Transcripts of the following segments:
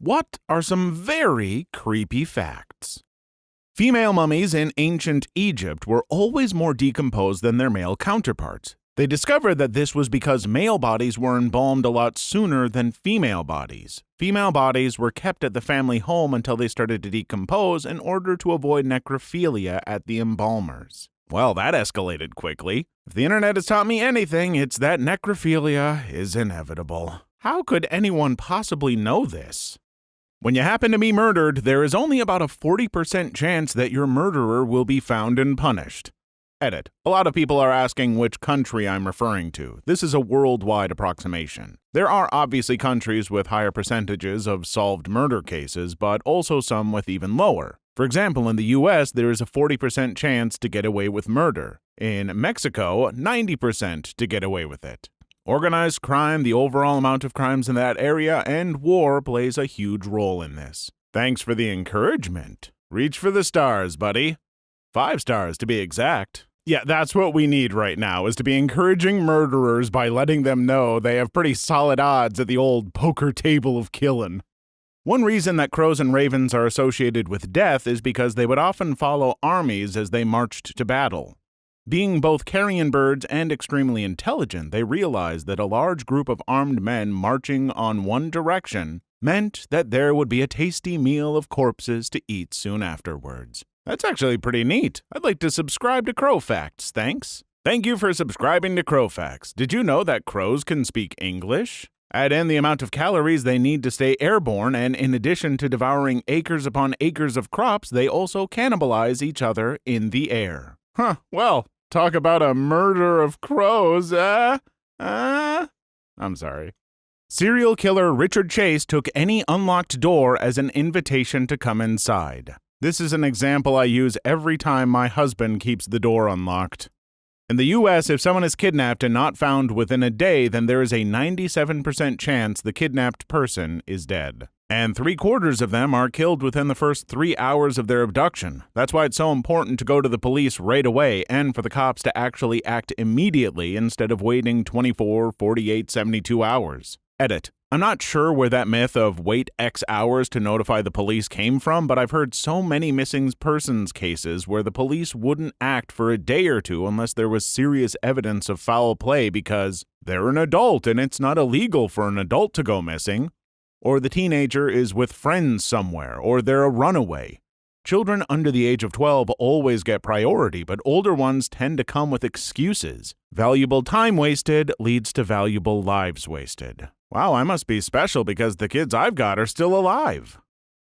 What are some very creepy facts? Female mummies in ancient Egypt were always more decomposed than their male counterparts. They discovered that this was because male bodies were embalmed a lot sooner than female bodies. Female bodies were kept at the family home until they started to decompose in order to avoid necrophilia at the embalmers. Well, that escalated quickly. If the internet has taught me anything, it's that necrophilia is inevitable. How could anyone possibly know this? When you happen to be murdered, there is only about a 40% chance that your murderer will be found and punished. Edit. A lot of people are asking which country I'm referring to. This is a worldwide approximation. There are obviously countries with higher percentages of solved murder cases, but also some with even lower. For example, in the US, there is a 40% chance to get away with murder. In Mexico, 90% to get away with it. Organized crime, the overall amount of crimes in that area, and war plays a huge role in this. Thanks for the encouragement. Reach for the stars, buddy. 5 stars to be exact. Yeah, that's what we need right now, is to be encouraging murderers by letting them know they have pretty solid odds at the old poker table of killing. One reason that crows and ravens are associated with death is because they would often follow armies as they marched to battle. Being both carrion birds and extremely intelligent, they realized that a large group of armed men marching on one direction meant that there would be a tasty meal of corpses to eat soon afterwards. That's actually pretty neat. I'd like to subscribe to Crow Facts, thanks. Thank you for subscribing to Crow Facts. Did you know that crows can speak English? Add in the amount of calories they need to stay airborne, and in addition to devouring acres upon acres of crops, they also cannibalize each other in the air. Well, talk about a murder of crows, I'm sorry. Serial killer Richard Chase took any unlocked door as an invitation to come inside. This is an example I use every time my husband keeps the door unlocked. In the US, if someone is kidnapped and not found within a day, then there is a 97% chance the kidnapped person is dead. And 3/4 of them are killed within the first 3 hours of their abduction. That's why it's so important to go to the police right away and for the cops to actually act immediately instead of waiting 24, 48, 72 hours. Edit. I'm not sure where that myth of wait X hours to notify the police came from, but I've heard so many missing persons cases where the police wouldn't act for a day or two unless there was serious evidence of foul play because they're an adult and it's not illegal for an adult to go missing, or the teenager is with friends somewhere, or they're a runaway. Children under the age of 12 always get priority, but older ones tend to come with excuses. Valuable time wasted leads to valuable lives wasted. Wow, I must be special because the kids I've got are still alive.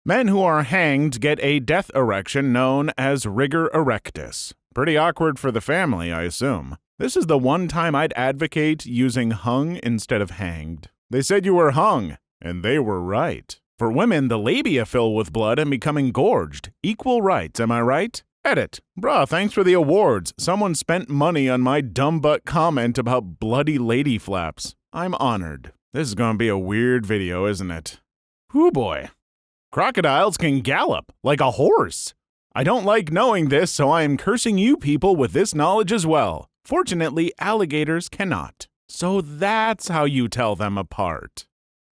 Men who are hanged get a death erection known as rigor erectus. Pretty awkward for the family, I assume. This is the one time I'd advocate using hung instead of hanged. They said you were hung, and they were right. For women, the labia fill with blood and become engorged. Equal rights, am I right? Edit. Bruh, thanks for the awards. Someone spent money on my dumb butt comment about bloody lady flaps. I'm honored. This is going to be a weird video, isn't it? Whoo boy. Crocodiles can gallop like a horse. I don't like knowing this, so I am cursing you people with this knowledge as well. Fortunately, alligators cannot. So that's how you tell them apart.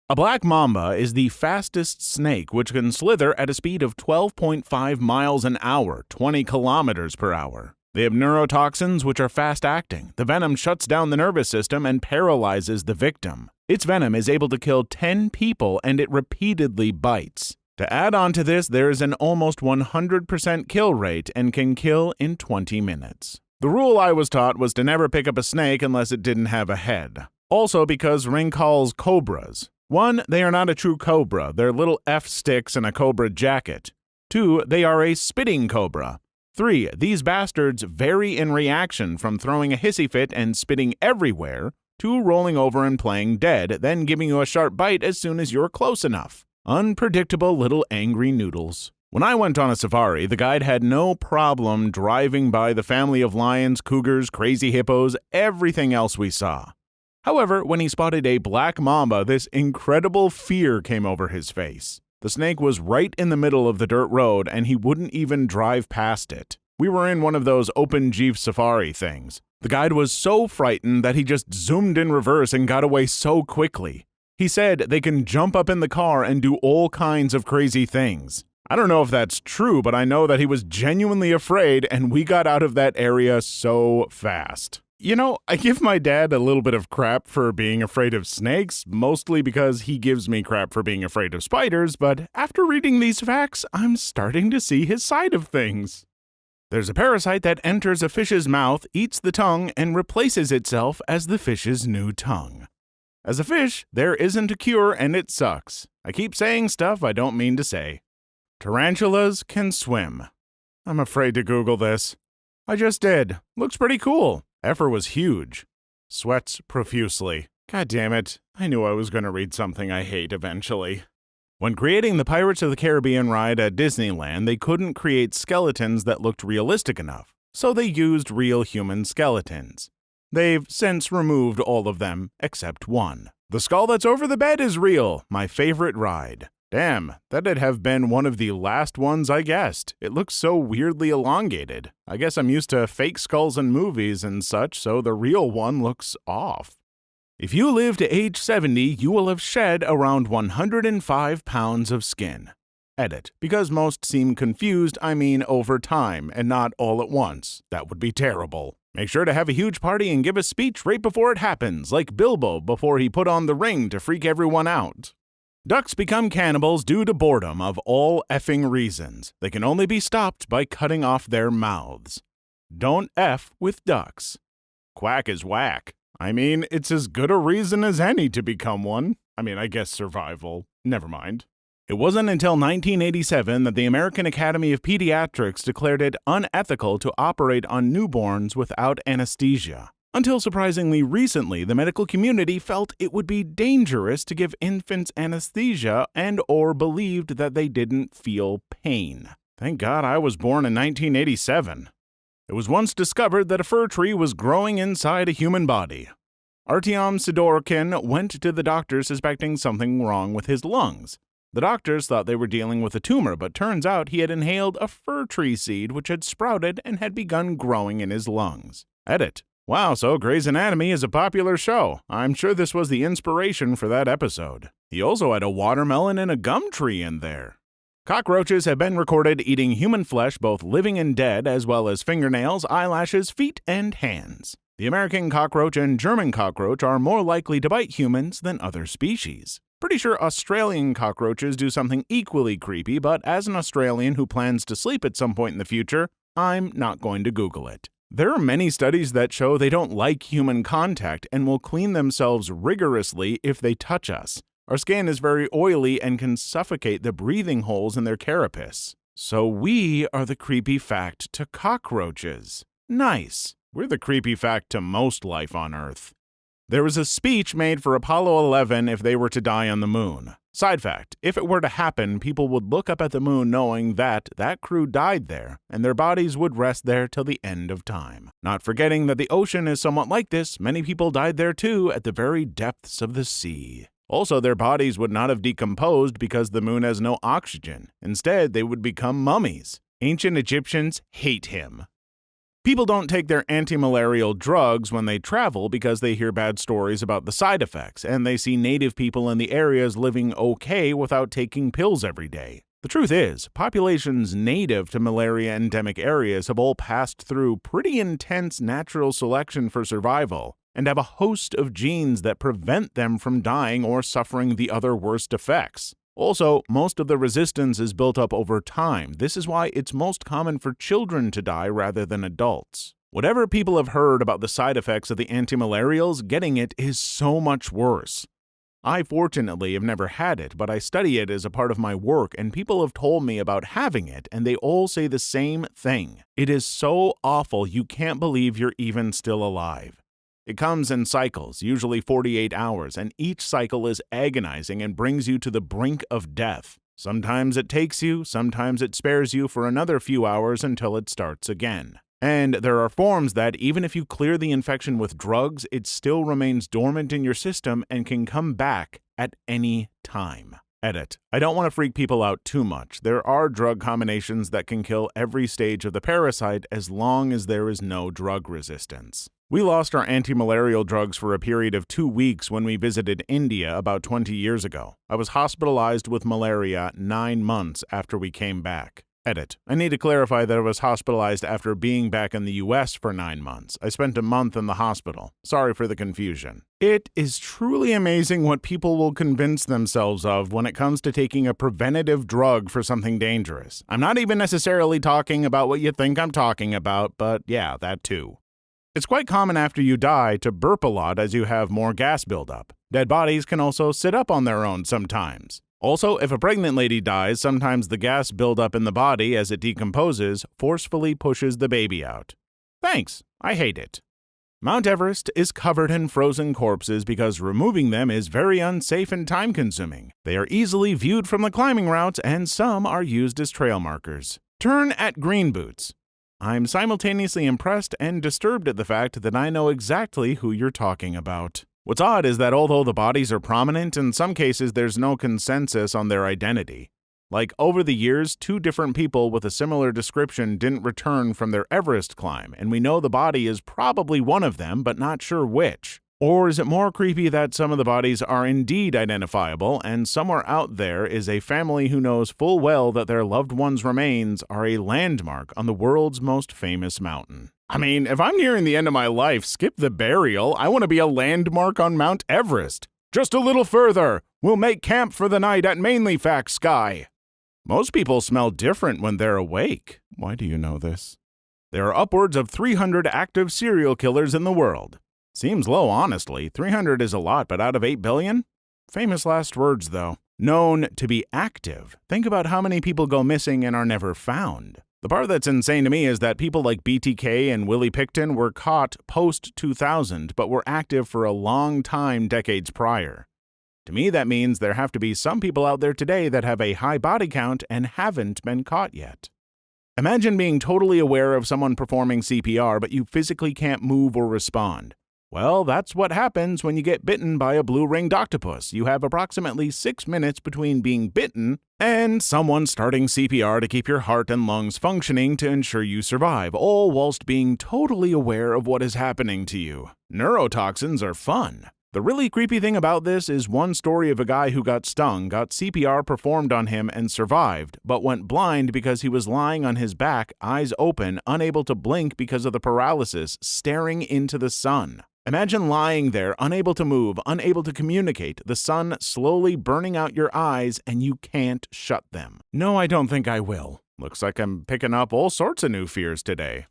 A black mamba is the fastest snake, which can slither at a speed of 12.5 miles an hour, 20 kilometers per hour. They have neurotoxins, which are fast-acting. The venom shuts down the nervous system and paralyzes the victim. Its venom is able to kill 10 people, and it repeatedly bites. To add on to this, there is an almost 100% kill rate and can kill in 20 minutes. The rule I was taught was to never pick up a snake unless it didn't have a head. Also because Ring calls cobras. 1, they are not a true cobra. They're little F-sticks in a cobra jacket. 2, they are a spitting cobra. 3, these bastards vary in reaction from throwing a hissy fit and spitting everywhere to rolling over and playing dead, then giving you a sharp bite as soon as you're close enough. Unpredictable little angry noodles. When I went on a safari, the guide had no problem driving by the family of lions, cougars, crazy hippos, everything else we saw. However, when he spotted a black mamba, this incredible fear came over his face. The snake was right in the middle of the dirt road, and he wouldn't even drive past it. We were in one of those open jeep safari things. The guide was so frightened that he just zoomed in reverse and got away so quickly. He said they can jump up in the car and do all kinds of crazy things. I don't know if that's true, but I know that he was genuinely afraid, and we got out of that area so fast. You know, I give my dad a little bit of crap for being afraid of snakes, mostly because he gives me crap for being afraid of spiders, but after reading these facts, I'm starting to see his side of things. There's a parasite that enters a fish's mouth, eats the tongue, and replaces itself as the fish's new tongue. As a fish, there isn't a cure, and it sucks. I keep saying stuff I don't mean to say. Tarantulas can swim. I'm afraid to Google this. I just did. Looks pretty cool. Effer was huge. Sweats profusely. God damn it. I knew I was going to read something I hate eventually. When creating the Pirates of the Caribbean ride at Disneyland, they couldn't create skeletons that looked realistic enough, so they used real human skeletons. They've since removed all of them except one. The skull that's over the bed is real, my favorite ride. Damn, that'd have been one of the last ones I guessed. It looks so weirdly elongated. I guess I'm used to fake skulls in movies and such, so the real one looks off. If you live to age 70, you will have shed around 105 pounds of skin. Edit. Because most seem confused, I mean over time and not all at once. That would be terrible. Make sure to have a huge party and give a speech right before it happens, like Bilbo before he put on the ring to freak everyone out. Ducks become cannibals due to boredom of all effing reasons. They can only be stopped by cutting off their mouths. Don't F with ducks. Quack is whack. I mean, it's as good a reason as any to become one. I guess survival. Never mind. It wasn't until 1987 that the American Academy of Pediatrics declared it unethical to operate on newborns without anesthesia. Until surprisingly recently, the medical community felt it would be dangerous to give infants anesthesia and/or believed that they didn't feel pain. Thank God I was born in 1987. It was once discovered that a fir tree was growing inside a human body. Artyom Sidorkin went to the doctor suspecting something wrong with his lungs. The doctors thought they were dealing with a tumor, but turns out he had inhaled a fir tree seed which had sprouted and had begun growing in his lungs. Edit. Wow, so Grey's Anatomy is a popular show. I'm sure this was the inspiration for that episode. He also had a watermelon and a gum tree in there. Cockroaches have been recorded eating human flesh, both living and dead, as well as fingernails, eyelashes, feet, and hands. The American cockroach and German cockroach are more likely to bite humans than other species. Pretty sure Australian cockroaches do something equally creepy, but as an Australian who plans to sleep at some point in the future, I'm not going to Google it. There are many studies that show they don't like human contact and will clean themselves rigorously if they touch us. Our skin is very oily and can suffocate the breathing holes in their carapace. So we are the creepy fact to cockroaches. Nice. We're the creepy fact to most life on Earth. There was a speech made for Apollo 11 if they were to die on the moon. Side fact, if it were to happen, people would look up at the moon knowing that crew died there, and their bodies would rest there till the end of time. Not forgetting that the ocean is somewhat like this, many people died there too at the very depths of the sea. Also, their bodies would not have decomposed because the moon has no oxygen. Instead, they would become mummies. Ancient Egyptians hate him. People don't take their anti-malarial drugs when they travel because they hear bad stories about the side effects, and they see native people in the areas living okay without taking pills every day. The truth is, populations native to malaria-endemic areas have all passed through pretty intense natural selection for survival, and have a host of genes that prevent them from dying or suffering the other worst effects. Also, most of the resistance is built up over time. This is why it's most common for children to die rather than adults. Whatever people have heard about the side effects of the antimalarials, getting it is so much worse. I fortunately have never had it, but I study it as a part of my work, and people have told me about having it, and they all say the same thing. It is so awful you can't believe you're even still alive. It comes in cycles, usually 48 hours, and each cycle is agonizing and brings you to the brink of death. Sometimes it takes you, sometimes it spares you for another few hours until it starts again. And there are forms that, even if you clear the infection with drugs, it still remains dormant in your system and can come back at any time. Edit. I don't want to freak people out too much. There are drug combinations that can kill every stage of the parasite as long as there is no drug resistance. We lost our anti-malarial drugs for a period of 2 weeks when we visited India about 20 years ago. I was hospitalized with malaria 9 months after we came back. Edit. I need to clarify that I was hospitalized after being back in the US for 9 months. I spent a month in the hospital. Sorry for the confusion. It is truly amazing what people will convince themselves of when it comes to taking a preventative drug for something dangerous. I'm not even necessarily talking about what you think I'm talking about, but yeah, that too. It's quite common after you die to burp a lot as you have more gas buildup. Dead bodies can also sit up on their own sometimes. Also, if a pregnant lady dies, sometimes the gas buildup in the body as it decomposes forcefully pushes the baby out. Thanks, I hate it. Mount Everest is covered in frozen corpses because removing them is very unsafe and time-consuming. They are easily viewed from the climbing routes, and some are used as trail markers. Turn at green boots. I'm simultaneously impressed and disturbed at the fact that I know exactly who you're talking about. What's odd is that although the bodies are prominent, in some cases there's no consensus on their identity. Like, over the years, 2 different people with a similar description didn't return from their Everest climb, and we know the body is probably one of them, but not sure which. Or is it more creepy that some of the bodies are indeed identifiable, and somewhere out there is a family who knows full well that their loved one's remains are a landmark on the world's most famous mountain? I mean, if I'm nearing the end of my life, skip the burial. I want to be a landmark on Mount Everest. Just a little further. We'll make camp for the night at Mainlyfax Sky. Most people smell different when they're awake. Why do you know this? There are upwards of 300 active serial killers in the world. Seems low, honestly. 300 is a lot, but out of 8 billion? Famous last words, though. Known to be active. Think about how many people go missing and are never found. The part that's insane to me is that people like BTK and Willie Pickton were caught post-2000, but were active for a long time decades prior. To me, that means there have to be some people out there today that have a high body count and haven't been caught yet. Imagine being totally aware of someone performing CPR, but you physically can't move or respond. Well, that's what happens when you get bitten by a blue-ringed octopus. You have approximately 6 minutes between being bitten and someone starting CPR to keep your heart and lungs functioning to ensure you survive, all whilst being totally aware of what is happening to you. Neurotoxins are fun. The really creepy thing about this is one story of a guy who got stung, got CPR performed on him and survived, but went blind because he was lying on his back, eyes open, unable to blink because of the paralysis, staring into the sun. Imagine lying there, unable to move, unable to communicate, the sun slowly burning out your eyes, and you can't shut them. No, I don't think I will. Looks like I'm picking up all sorts of new fears today.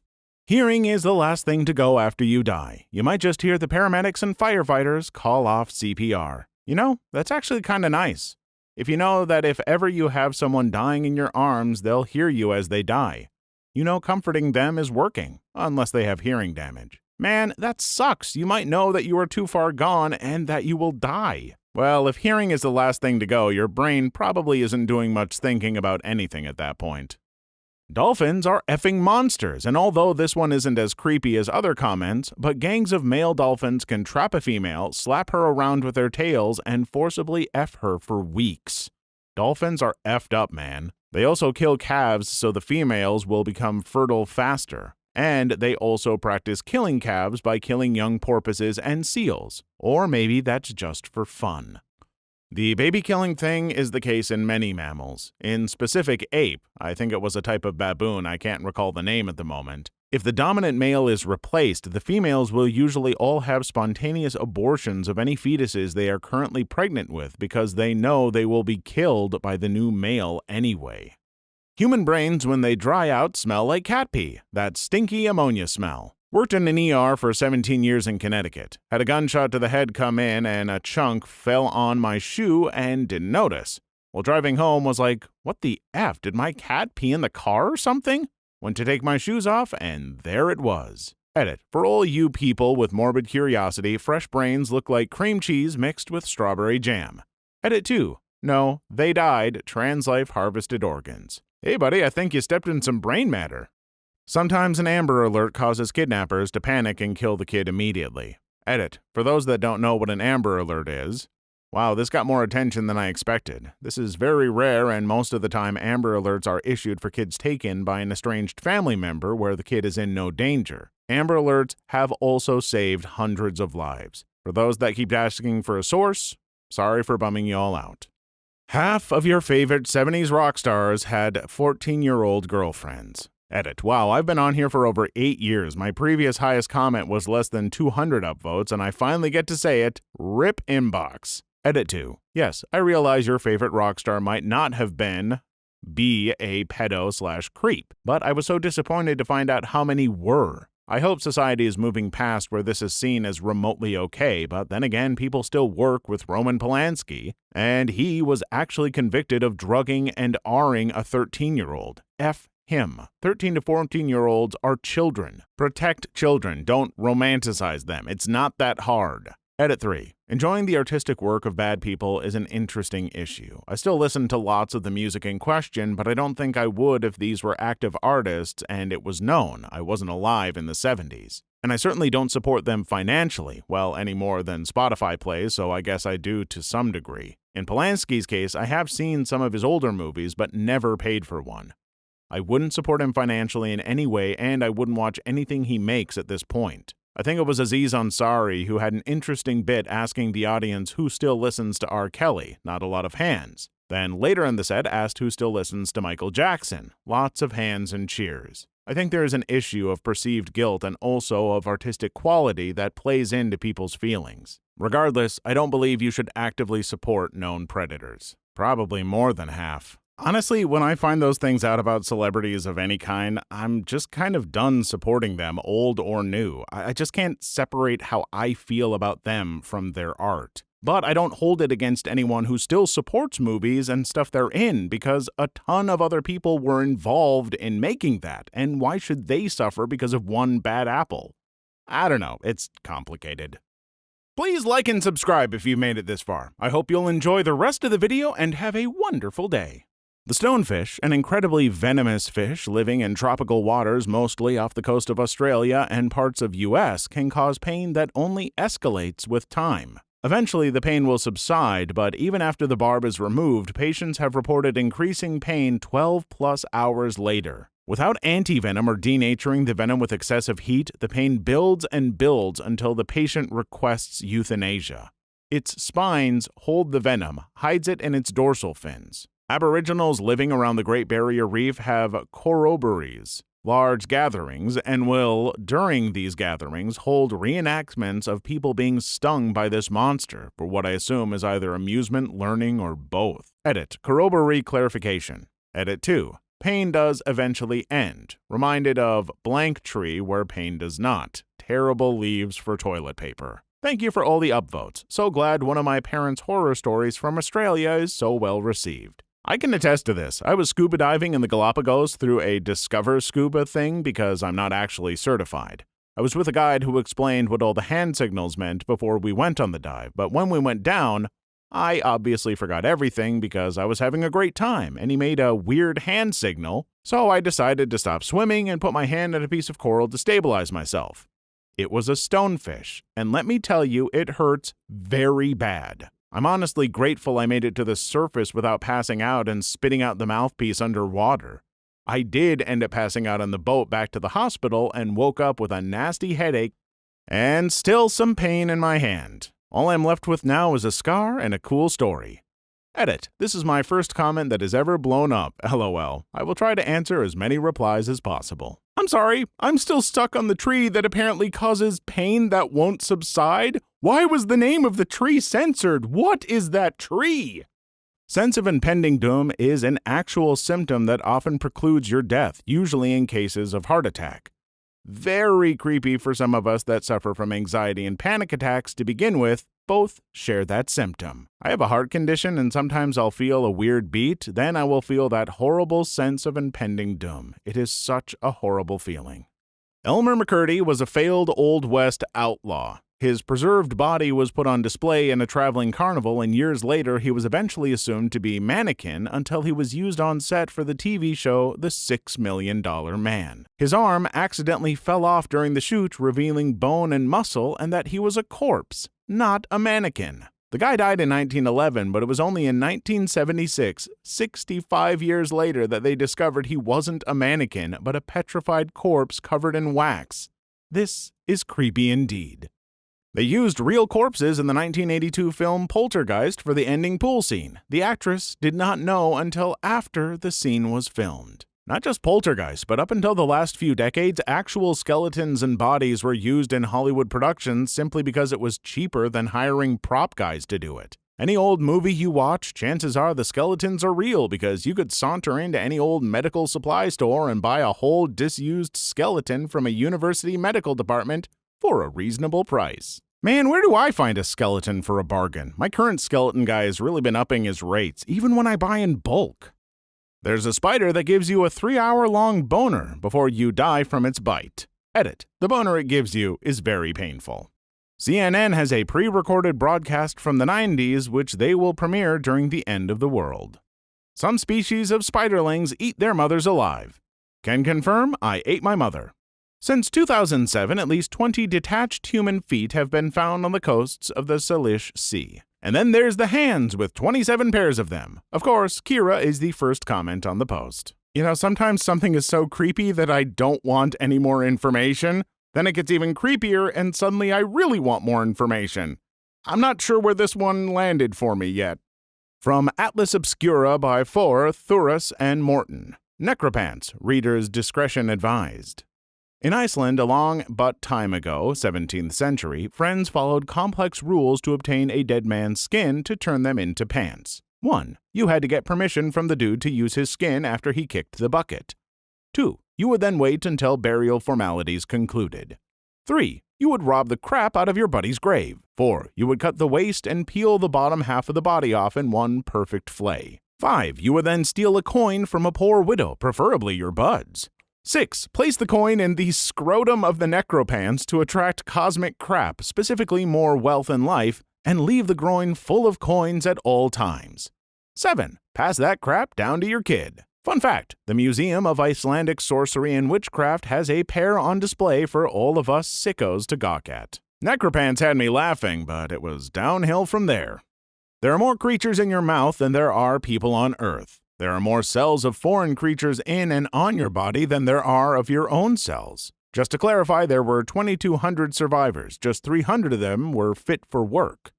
Hearing is the last thing to go after you die. You might just hear the paramedics and firefighters call off CPR. You know, that's actually kind of nice. If you know that if ever you have someone dying in your arms, they'll hear you as they die. You know comforting them is working, unless they have hearing damage. Man, that sucks. You might know that you are too far gone and that you will die. Well, if hearing is the last thing to go, your brain probably isn't doing much thinking about anything at that point. Dolphins are effing monsters, and although this one isn't as creepy as other comments, but gangs of male dolphins can trap a female, slap her around with their tails, and forcibly F her for weeks. Dolphins are effed up, man. They also kill calves so the females will become fertile faster. And they also practice killing calves by killing young porpoises and seals. Or maybe that's just for fun. The baby killing thing is the case in many mammals. In specific ape, I think it was a type of baboon, I can't recall the name at the moment. If the dominant male is replaced, the females will usually all have spontaneous abortions of any fetuses they are currently pregnant with because they know they will be killed by the new male anyway. Human brains, when they dry out, smell like cat pee, that stinky ammonia smell. Worked in an ER for 17 years in Connecticut. Had a gunshot to the head come in and a chunk fell on my shoe and didn't notice. While driving home was like, what the F, did my cat pee in the car or something? Went to take my shoes off and there it was. Edit. For all you people with morbid curiosity, fresh brains look like cream cheese mixed with strawberry jam. Edit 2. No, they died, trans life harvested organs. Hey buddy, I think you stepped in some brain matter. Sometimes an Amber Alert causes kidnappers to panic and kill the kid immediately. Edit. For those that don't know what an Amber Alert is, Wow, this got more attention than I expected. This is very rare, and most of the time Amber Alerts are issued for kids taken by an estranged family member where the kid is in no danger. Amber Alerts have also saved hundreds of lives. For those that keep asking for a source, sorry for bumming you all out. Half of your favorite 70s rock stars had 14-year-old girlfriends. Edit. Wow, I've been on here for over 8 years. My previous highest comment was less than 200 upvotes, and I finally get to say it. RIP inbox. Edit 2. Yes, I realize your favorite rock star might not have be a pedo/creep, but I was so disappointed to find out how many were. I hope society is moving past where this is seen as remotely okay, but then again, people still work with Roman Polanski, and he was actually convicted of drugging and R-ing a 13-year-old. F him. 13 to 14-year-olds are children. Protect children. Don't romanticize them. It's not that hard. Edit 3. Enjoying the artistic work of bad people is an interesting issue. I still listen to lots of the music in question, but I don't think I would if these were active artists and it was known. I wasn't alive in the 70s. And I certainly don't support them financially, well, any more than Spotify plays, so I guess I do to some degree. In Polanski's case, I have seen some of his older movies, but never paid for one. I wouldn't support him financially in any way, and I wouldn't watch anything he makes at this point. I think it was Aziz Ansari who had an interesting bit asking the audience who still listens to R. Kelly, not a lot of hands. Then later in the set asked who still listens to Michael Jackson, lots of hands and cheers. I think there is an issue of perceived guilt and also of artistic quality that plays into people's feelings. Regardless, I don't believe you should actively support known predators. Probably more than half. Honestly, when I find those things out about celebrities of any kind, I'm just kind of done supporting them, old or new. I just can't separate how I feel about them from their art. But I don't hold it against anyone who still supports movies and stuff they're in, because a ton of other people were involved in making that, and why should they suffer because of one bad apple? I don't know, it's complicated. Please like and subscribe if you've made it this far. I hope you'll enjoy the rest of the video and have a wonderful day. The stonefish, an incredibly venomous fish living in tropical waters mostly off the coast of Australia and parts of US, can cause pain that only escalates with time. Eventually, the pain will subside, but even after the barb is removed, patients have reported increasing pain 12+ hours later. Without antivenom or denaturing the venom with excessive heat, the pain builds and builds until the patient requests euthanasia. Its spines hold the venom, hides it in its dorsal fins. Aboriginals living around the Great Barrier Reef have corroborees, large gatherings, and will, during these gatherings, hold reenactments of people being stung by this monster, for what I assume is either amusement, learning, or both. Edit. Corroboree clarification. Edit 2. Pain does eventually end. Reminded of blank tree where pain does not. Terrible leaves for toilet paper. Thank you for all the upvotes. So glad one of my parents' horror stories from Australia is so well received. I can attest to this. I was scuba diving in the Galapagos through a Discover Scuba thing because I'm not actually certified. I was with a guide who explained what all the hand signals meant before we went on the dive, but when we went down, I obviously forgot everything because I was having a great time, and he made a weird hand signal, so I decided to stop swimming and put my hand on a piece of coral to stabilize myself. It was a stonefish, and let me tell you, it hurts very bad. I'm honestly grateful I made it to the surface without passing out and spitting out the mouthpiece underwater. I did end up passing out on the boat back to the hospital and woke up with a nasty headache and still some pain in my hand. All I'm left with now is a scar and a cool story. Edit. This is my first comment that has ever blown up, LOL. I will try to answer as many replies as possible. I'm sorry, I'm still stuck on the tree that apparently causes pain that won't subside. Why was the name of the tree censored? What is that tree? Sense of impending doom is an actual symptom that often precludes your death, usually in cases of heart attack. Very creepy for some of us that suffer from anxiety and panic attacks to begin with. Both share that symptom. I have a heart condition and sometimes I'll feel a weird beat, then I will feel that horrible sense of impending doom. It is such a horrible feeling. Elmer McCurdy was a failed Old West outlaw. His preserved body was put on display in a traveling carnival, and years later he was eventually assumed to be mannequin until he was used on set for the TV show The $6 Million Man. His arm accidentally fell off during the shoot, revealing bone and muscle, and that he was a corpse, not a mannequin. The guy died in 1911, but it was only in 1976, 65 years later, that they discovered he wasn't a mannequin, but a petrified corpse covered in wax. This is creepy indeed. They used real corpses in the 1982 film Poltergeist for the ending pool scene. The actress did not know until after the scene was filmed. Not just Poltergeist, but up until the last few decades, actual skeletons and bodies were used in Hollywood productions simply because it was cheaper than hiring prop guys to do it. Any old movie you watch, chances are the skeletons are real because you could saunter into any old medical supply store and buy a whole disused skeleton from a university medical department for a reasonable price. Man, where do I find a skeleton for a bargain? My current skeleton guy has really been upping his rates, even when I buy in bulk. There's a spider that gives you a 3-hour-long boner before you die from its bite. Edit. The boner it gives you is very painful. CNN has a pre-recorded broadcast from the 90s which they will premiere during the end of the world. Some species of spiderlings eat their mothers alive. Can confirm I ate my mother. Since 2007, at least 20 detached human feet have been found on the coasts of the Salish Sea. And then there's the hands with 27 pairs of them. Of course, Kira is the first comment on the post. You know, sometimes something is so creepy that I don't want any more information. Then it gets even creepier and suddenly I really want more information. I'm not sure where this one landed for me yet. From Atlas Obscura by Thor, Thuras, and Morton. Necropants, reader's discretion advised. In Iceland, a long but time ago, 17th century, friends followed complex rules to obtain a dead man's skin to turn them into pants. 1. You had to get permission from the dude to use his skin after he kicked the bucket. 2. You would then wait until burial formalities concluded. 3. You would rob the crap out of your buddy's grave. 4. You would cut the waist and peel the bottom half of the body off in one perfect flay. 5. You would then steal a coin from a poor widow, preferably your bud's. 6. Place the coin in the scrotum of the necropants to attract cosmic crap, specifically more wealth in life, and leave the groin full of coins at all times. 7. Pass that crap down to your kid. Fun fact, the Museum of Icelandic Sorcery and Witchcraft has a pair on display for all of us sickos to gawk at. Necropants had me laughing, but it was downhill from there. There are more creatures in your mouth than there are people on Earth. There are more cells of foreign creatures in and on your body than there are of your own cells. Just to clarify, there were 2,200 survivors. Just 300 of them were fit for work.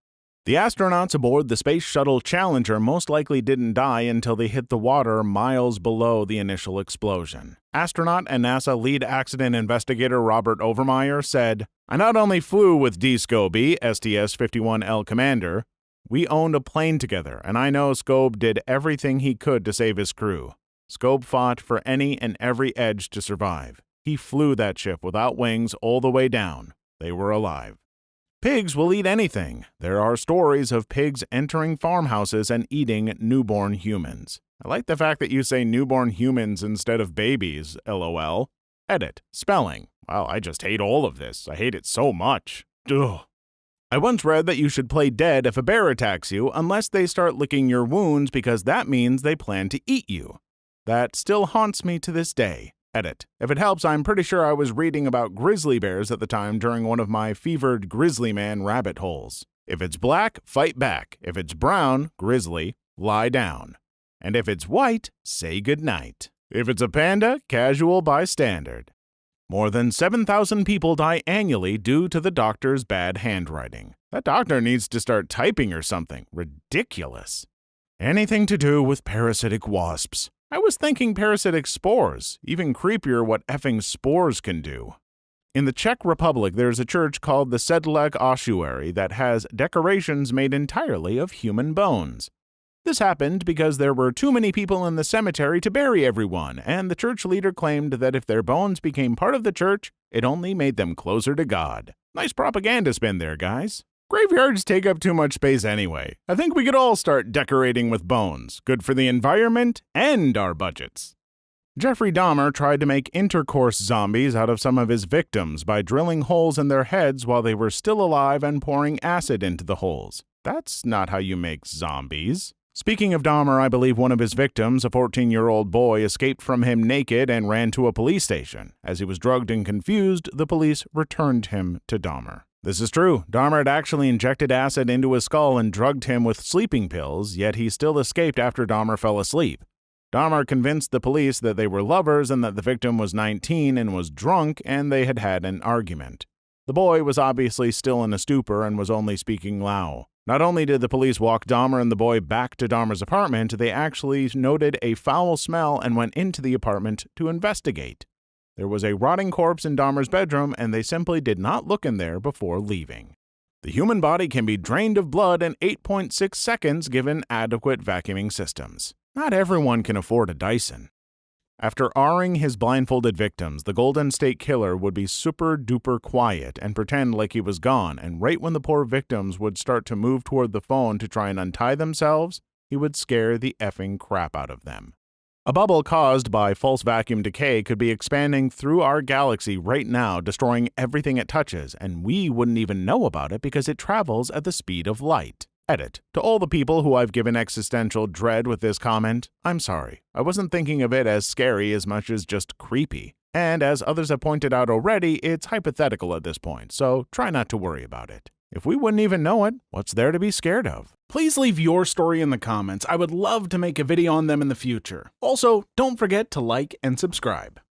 The astronauts aboard the Space Shuttle Challenger most likely didn't die until they hit the water miles below the initial explosion. Astronaut and NASA lead accident investigator Robert Overmyer said, "I not only flew with D. Scobie, STS-51L Commander, we owned a plane together, and I know Scobe did everything he could to save his crew. Scobe fought for any and every edge to survive. He flew that ship without wings all the way down. They were alive." Pigs will eat anything. There are stories of pigs entering farmhouses and eating newborn humans. I like the fact that you say newborn humans instead of babies, LOL. Edit. Spelling. Wow, I just hate all of this. I hate it so much. Ugh. I once read that you should play dead if a bear attacks you unless they start licking your wounds because that means they plan to eat you. That still haunts me to this day. Edit. If it helps, I'm pretty sure I was reading about grizzly bears at the time during one of my fevered grizzly man rabbit holes. If it's black, fight back. If it's brown, grizzly, lie down. And if it's white, say goodnight. If it's a panda, casual bystander. More than 7,000 people die annually due to the doctor's bad handwriting. That doctor needs to start typing or something. Ridiculous. Anything to do with parasitic wasps. I was thinking parasitic spores. Even creepier what effing spores can do. In the Czech Republic, there's a church called the Sedlec Ossuary that has decorations made entirely of human bones. This happened because there were too many people in the cemetery to bury everyone, and the church leader claimed that if their bones became part of the church, it only made them closer to God. Nice propaganda spin there, guys. Graveyards take up too much space anyway. I think we could all start decorating with bones. Good for the environment and our budgets. Jeffrey Dahmer tried to make intercourse zombies out of some of his victims by drilling holes in their heads while they were still alive and pouring acid into the holes. That's not how you make zombies. Speaking of Dahmer, I believe one of his victims, a 14-year-old boy, escaped from him naked and ran to a police station. As he was drugged and confused, the police returned him to Dahmer. This is true. Dahmer had actually injected acid into his skull and drugged him with sleeping pills, yet he still escaped after Dahmer fell asleep. Dahmer convinced the police that they were lovers and that the victim was 19 and was drunk and they had had an argument. The boy was obviously still in a stupor and was only speaking Lao. Not only did the police walk Dahmer and the boy back to Dahmer's apartment, they actually noted a foul smell and went into the apartment to investigate. There was a rotting corpse in Dahmer's bedroom, and they simply did not look in there before leaving. The human body can be drained of blood in 8.6 seconds given adequate vacuuming systems. Not everyone can afford a Dyson. After R-ing his blindfolded victims, the Golden State Killer would be super-duper quiet and pretend like he was gone, and right when the poor victims would start to move toward the phone to try and untie themselves, he would scare the effing crap out of them. A bubble caused by false vacuum decay could be expanding through our galaxy right now, destroying everything it touches, and we wouldn't even know about it because it travels at the speed of light. Edit. To all the people who I've given existential dread with this comment, I'm sorry. I wasn't thinking of it as scary as much as just creepy. And as others have pointed out already, it's hypothetical at this point, so try not to worry about it. If we wouldn't even know it, what's there to be scared of? Please leave your story in the comments. I would love to make a video on them in the future. Also, don't forget to like and subscribe.